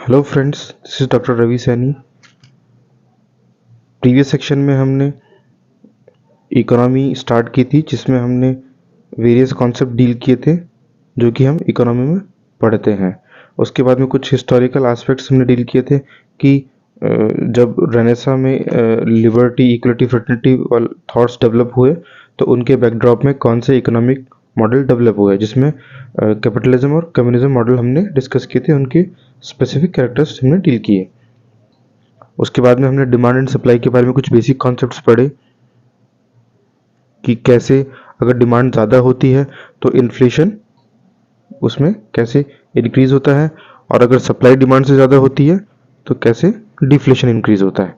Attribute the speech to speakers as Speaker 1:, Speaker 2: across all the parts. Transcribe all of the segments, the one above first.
Speaker 1: Hello friends, this is doctor Ravi Saini. Previous section में हमने economy start की थी, जिसमें हमने वेरियस कॉन्सेप्ट डील किए थे जो कि हम इकोनॉमी में पढ़ते हैं। उसके बाद में कुछ हिस्टोरिकल एस्पेक्ट्स हमने डील किए थे कि जब रेनेसा में लिबर्टी, इक्वलिटी, फ्रेटर्निटी वाले थॉट्स डेवलप हुए तो उनके बैकड्रॉप में कौन से इकोनॉमिक मॉडल डेवलप हुए, जिसमें कैपिटलिज्म और कम्युनिज्म मॉडल हमने डिस्कस किए थे, उनके स्पेसिफिक कैरेक्टर्स हमने डील किए। उसके बाद में हमने डिमांड एंड सप्लाई के बारे में कुछ बेसिक कॉन्सेप्ट्स पढ़े कि कैसे अगर डिमांड ज़्यादा होती है तो इन्फ्लेशन उसमें कैसे इंक्रीज होता है, और अगर सप्लाई डिमांड से ज़्यादा होती है तो कैसे डिफ्लेशन इंक्रीज होता है।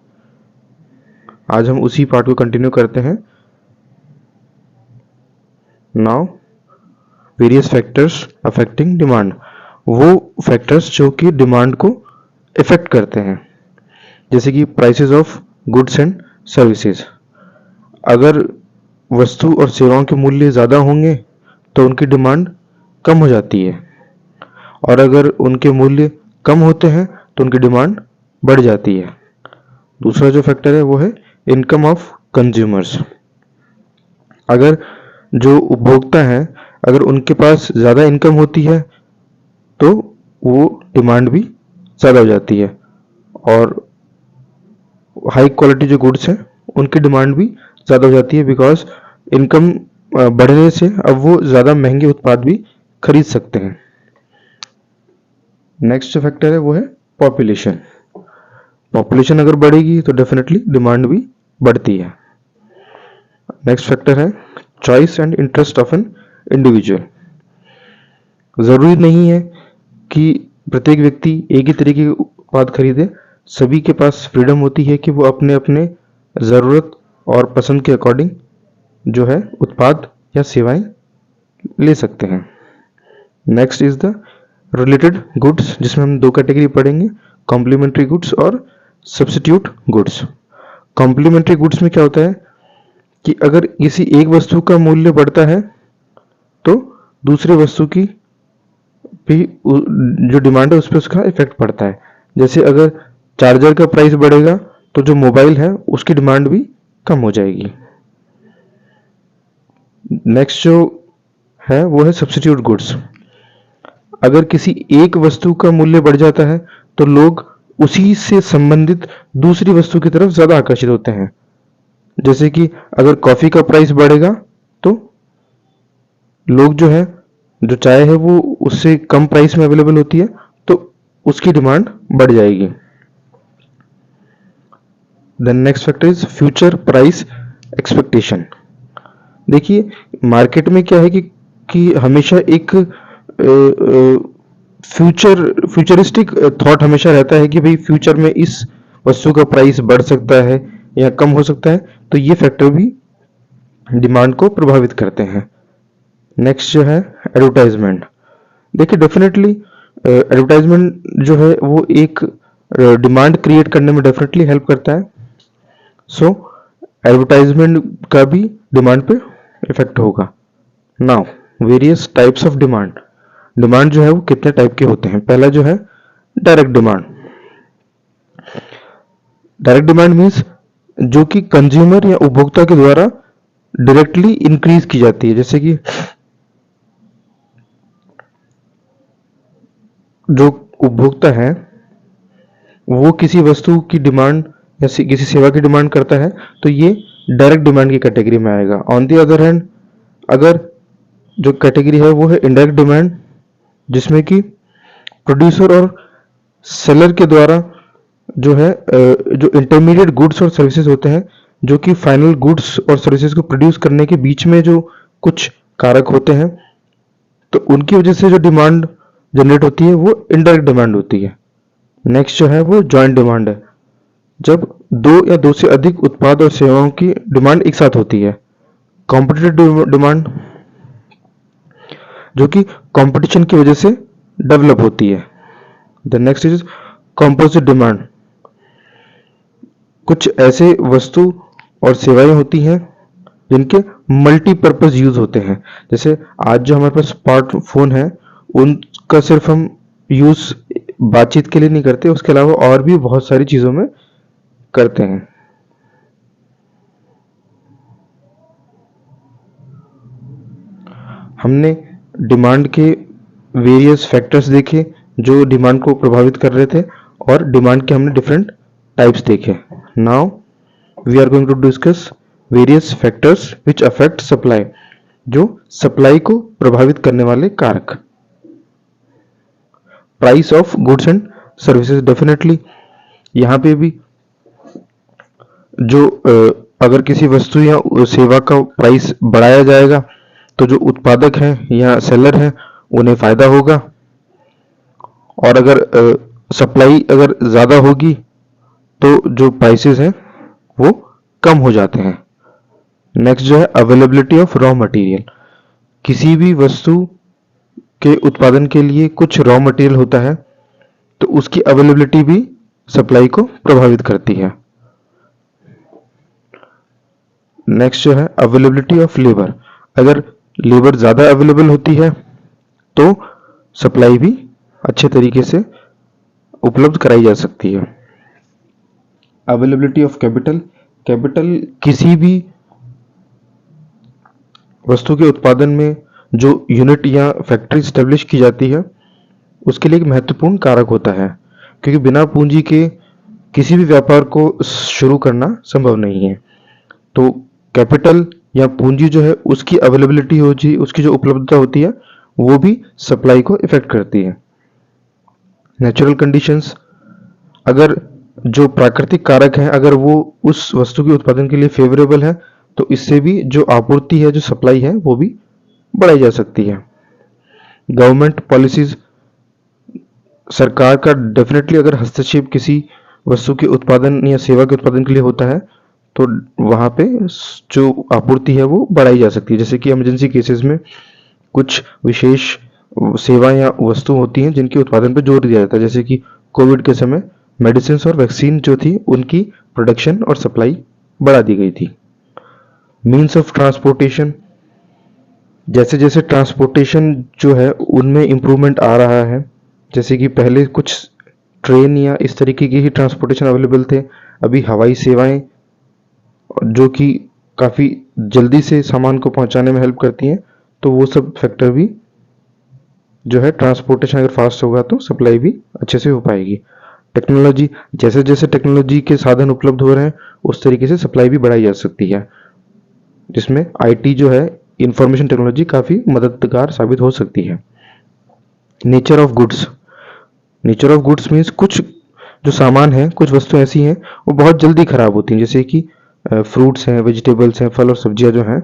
Speaker 1: आज हम उसी पार्ट को कंटिन्यू करते हैं। Now various factors affecting demand, वो फैक्टर्स जो कि डिमांड को इफेक्ट करते हैं, जैसे कि prices of goods and services. अगर वस्तु और सेवाओं के मूल्य ज़्यादा होंगे तो उनकी डिमांड कम हो जाती है, और अगर उनके मूल्य कम होते हैं तो उनकी डिमांड बढ़ जाती है। दूसरा जो फैक्टर है वो है इनकम ऑफ कंज्यूमर्स। अगर जो उपभोक्ता हैं, अगर उनके पास ज़्यादा इनकम होती है तो वो डिमांड भी ज़्यादा हो जाती है, और हाई क्वालिटी जो गुड्स हैं उनकी डिमांड भी ज़्यादा हो जाती है, बिकॉज इनकम बढ़ने से अब वो ज़्यादा महंगे उत्पाद भी खरीद सकते हैं। नेक्स्ट जो फैक्टर है वो है पॉपुलेशन। पॉपुलेशन अगर बढ़ेगी तो डेफिनेटली डिमांड भी बढ़ती है। नेक्स्ट फैक्टर है choice and interest of an individual. ज़रूरी नहीं है कि प्रत्येक व्यक्ति एक ही तरीके के उत्पाद खरीदे। सभी के पास फ्रीडम होती है कि वो अपने अपने ज़रूरत और पसंद के अकॉर्डिंग जो है उत्पाद या सेवाएं ले सकते हैं। Next is the related goods, जिसमें हम दो कैटेगरी पढ़ेंगे, कॉम्प्लीमेंट्री गुड्स और सब्स्टिट्यूट गुड्स। कॉम्प्लीमेंट्री गुड्स में क्या होता है कि अगर किसी एक वस्तु का मूल्य बढ़ता है तो दूसरे वस्तु की भी जो डिमांड है उस पर उसका इफेक्ट पड़ता है। जैसे अगर चार्जर का प्राइस बढ़ेगा तो जो मोबाइल है उसकी डिमांड भी कम हो जाएगी। नेक्स्ट जो है वो है सब्स्टिट्यूट गुड्स। अगर किसी एक वस्तु का मूल्य बढ़ जाता है तो लोग उसी से संबंधित दूसरी वस्तु की तरफ ज़्यादा आकर्षित होते हैं। जैसे कि अगर कॉफ़ी का प्राइस बढ़ेगा तो लोग जो है, जो चाय है वो उससे कम प्राइस में अवेलेबल होती है तो उसकी डिमांड बढ़ जाएगी। Then next factor is future price expectation. देखिए मार्केट में क्या है कि हमेशा एक फ्यूचरिस्टिक थॉट हमेशा रहता है कि भाई फ्यूचर में इस वस्तु का प्राइस बढ़ सकता है या कम हो सकता है, तो ये फैक्टर भी डिमांड को प्रभावित करते हैं। नेक्स्ट जो है एडवर्टाइजमेंट। देखिए डेफिनेटली एडवर्टाइजमेंट जो है वो एक डिमांड क्रिएट करने में डेफिनेटली हेल्प करता है। सो एडवर्टाइजमेंट का भी डिमांड पे इफेक्ट होगा। Now various types of demand. Demand जो है वो कितने टाइप के होते हैं। पहला जो है direct demand. Direct demand means जो कि कंज्यूमर या उपभोक्ता के द्वारा डायरेक्टली इंक्रीज की जाती है। जैसे कि जो उपभोक्ता है वो किसी वस्तु की डिमांड या किसी सेवा की डिमांड करता है तो ये डायरेक्ट डिमांड की कैटेगरी में आएगा। ऑन दी अदर हैंड अगर जो कैटेगरी है वो है इनडायरेक्ट डिमांड, जिसमें कि प्रोड्यूसर और सेलर के द्वारा जो है जो इंटरमीडिएट गुड्स और सर्विसेज होते हैं, जो कि फाइनल गुड्स और सर्विसेज को प्रोड्यूस करने के बीच में जो कुछ कारक होते हैं, तो उनकी वजह से जो डिमांड जनरेट होती है वो इनडायरेक्ट डिमांड होती है। नेक्स्ट जो है वो जॉइंट डिमांड है, जब दो या दो से अधिक उत्पाद और सेवाओं की डिमांड एक साथ होती है। कॉम्पिटिटिव डिमांड, जो कि कंपटीशन की वजह से डेवलप होती है। The next is composite demand. कुछ ऐसे वस्तु और सेवाएं होती हैं जिनके मल्टीपर्पज यूज होते हैं। जैसे आज जो हमारे पास स्मार्टफोन है उनका सिर्फ हम यूज बातचीत के लिए नहीं करते, उसके अलावा और भी बहुत सारी चीज़ों में करते हैं। हमने डिमांड के वेरियस फैक्टर्स देखे जो डिमांड को प्रभावित कर रहे थे, और डिमांड के हमने डिफरेंट टाइप्स देखे। Now we are going to discuss various factors which affect supply, जो सप्लाई को प्रभावित करने वाले कारक। Price of goods and services, definitely यहाँ पे भी जो अगर किसी वस्तु या सेवा का प्राइस बढ़ाया जाएगा तो जो उत्पादक है या सेलर है उन्हें फायदा होगा, और अगर सप्लाई अगर ज़्यादा होगी तो जो प्राइसेस हैं वो कम हो जाते हैं। नेक्स्ट जो है अवेलेबिलिटी ऑफ रॉ मटेरियल। किसी भी वस्तु के उत्पादन के लिए कुछ रॉ मटेरियल होता है, तो उसकी अवेलेबिलिटी भी सप्लाई को प्रभावित करती है। नेक्स्ट जो है अवेलेबिलिटी ऑफ लेबर। अगर लेबर ज़्यादा अवेलेबल होती है तो सप्लाई भी अच्छे तरीके से उपलब्ध कराई जा सकती है। Availability of capital. कैपिटल किसी भी वस्तु के उत्पादन में जो यूनिट या फैक्ट्री स्टेब्लिश की जाती है उसके लिए एक महत्वपूर्ण कारक होता है, क्योंकि बिना पूंजी के किसी भी व्यापार को शुरू करना संभव नहीं है। तो कैपिटल या पूंजी जो है उसकी अवेलेबिलिटी होती है, उसकी जो उपलब्धता होती है वो भी सप्लाई को इफेक्ट करती है। Natural conditions. अगर जो प्राकृतिक कारक हैं अगर वो उस वस्तु के उत्पादन के लिए फेवरेबल है तो इससे भी जो आपूर्ति है, जो सप्लाई है, वो भी बढ़ाई जा सकती है। Government policies. सरकार का डेफिनेटली अगर हस्तक्षेप किसी वस्तु के उत्पादन या सेवा के उत्पादन के लिए होता है तो वहाँ पे जो आपूर्ति है वो बढ़ाई जा सकती है। जैसे कि इमरजेंसी केसेस में कुछ विशेष सेवा या वस्तु होती हैं जिनके उत्पादन पर जोर दिया जाता है, जैसे कि कोविड के समय मेडिसिन और वैक्सीन जो थी उनकी प्रोडक्शन और सप्लाई बढ़ा दी गई थी। Means of transportation. जैसे जैसे ट्रांसपोर्टेशन जो है उनमें इम्प्रूवमेंट आ रहा है, जैसे कि पहले कुछ ट्रेन या इस तरीके की ही ट्रांसपोर्टेशन अवेलेबल थे, अभी हवाई सेवाएं जो कि काफ़ी जल्दी से सामान को पहुंचाने में हेल्प करती हैं, तो वो सब फैक्टर भी जो है, ट्रांसपोर्टेशन अगर फास्ट होगा तो सप्लाई भी अच्छे से हो पाएगी। टेक्नोलॉजी। जैसे जैसे टेक्नोलॉजी के साधन उपलब्ध हो रहे हैं उस तरीके से सप्लाई भी बढ़ाई जा सकती है, जिसमें आईटी जो है, इंफॉर्मेशन टेक्नोलॉजी, काफ़ी मददगार साबित हो सकती है। Nature of goods. Nature of goods means कुछ जो सामान है, कुछ वस्तुएं ऐसी हैं वो बहुत जल्दी खराब होती हैं, जैसे कि फ्रूट्स हैं, वेजिटेबल्स हैं, फल और सब्जियां जो हैं,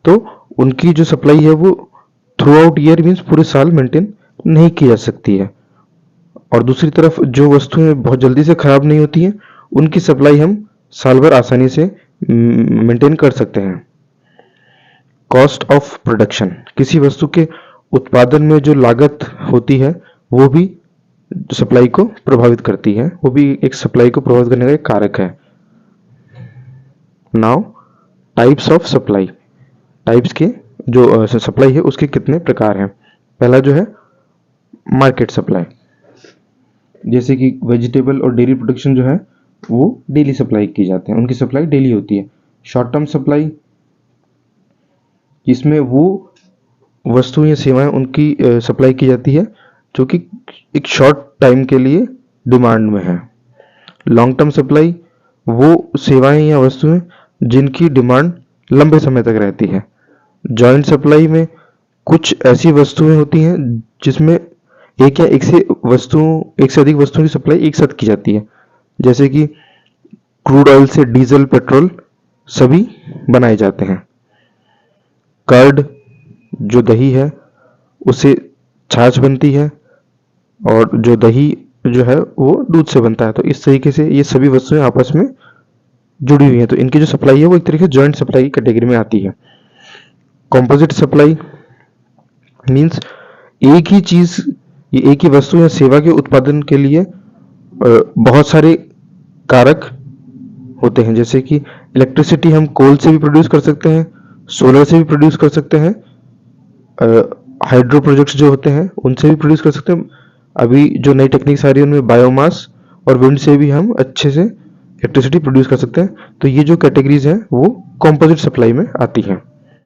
Speaker 1: तो उनकी जो सप्लाई है वो थ्रू आउट ईयर मीन्स पूरे साल मेंटेन नहीं की जा सकती है। और दूसरी तरफ जो वस्तुएं बहुत जल्दी से खराब नहीं होती हैं उनकी सप्लाई हम साल भर आसानी से मेंटेन कर सकते हैं। Cost of production. किसी वस्तु के उत्पादन में जो लागत होती है वो भी सप्लाई को प्रभावित करती है, वो भी एक सप्लाई को प्रभावित करने का एक कारक है। Now types of supply. Types के जो सप्लाई है उसके कितने प्रकार हैं। पहला जो है मार्केट सप्लाई, जैसे कि वेजिटेबल और डेयरी प्रोडक्शन जो है वो डेली सप्लाई की जाते हैं, उनकी सप्लाई डेली होती है। शॉर्ट टर्म सप्लाई, जिसमें वो वस्तु या सेवाएं उनकी सप्लाई की जाती है जो कि एक शॉर्ट टाइम के लिए डिमांड में है। लॉन्ग टर्म सप्लाई, वो सेवाएं या वस्तुएं जिनकी डिमांड लंबे समय तक रहती है। जॉइंट सप्लाई में कुछ ऐसी वस्तुएं होती हैं जिसमें एक या एक से अधिक वस्तुओं की सप्लाई एक साथ की जाती है, जैसे कि क्रूड ऑयल से डीजल, पेट्रोल सभी बनाए जाते हैं। कर्ड जो दही है उससे छाछ बनती है, और जो दही जो है वो दूध से बनता है। तो इस तरीके से ये सभी वस्तुएं आपस में जुड़ी हुई हैं, तो इनकी जो सप्लाई है वो एक तरीके से जॉइंट सप्लाई की कैटेगरी में आती है। कॉम्पोजिट सप्लाई मीन्स एक ही चीज, ये एक ही वस्तु या सेवा के उत्पादन के लिए बहुत सारे कारक होते हैं, जैसे कि इलेक्ट्रिसिटी हम कोल से भी प्रोड्यूस कर सकते हैं, सोलर से भी प्रोड्यूस कर सकते हैं, हाइड्रो प्रोजेक्ट्स जो होते हैं उनसे भी प्रोड्यूस कर सकते हैं, अभी जो नई टेक्निक्स आ रही है उनमें बायोमास और विंड से भी हम अच्छे से इलेक्ट्रिसिटी प्रोड्यूस कर सकते हैं। तो ये जो कैटेगरीज हैं वो कंपोजिट सप्लाई में आती हैं।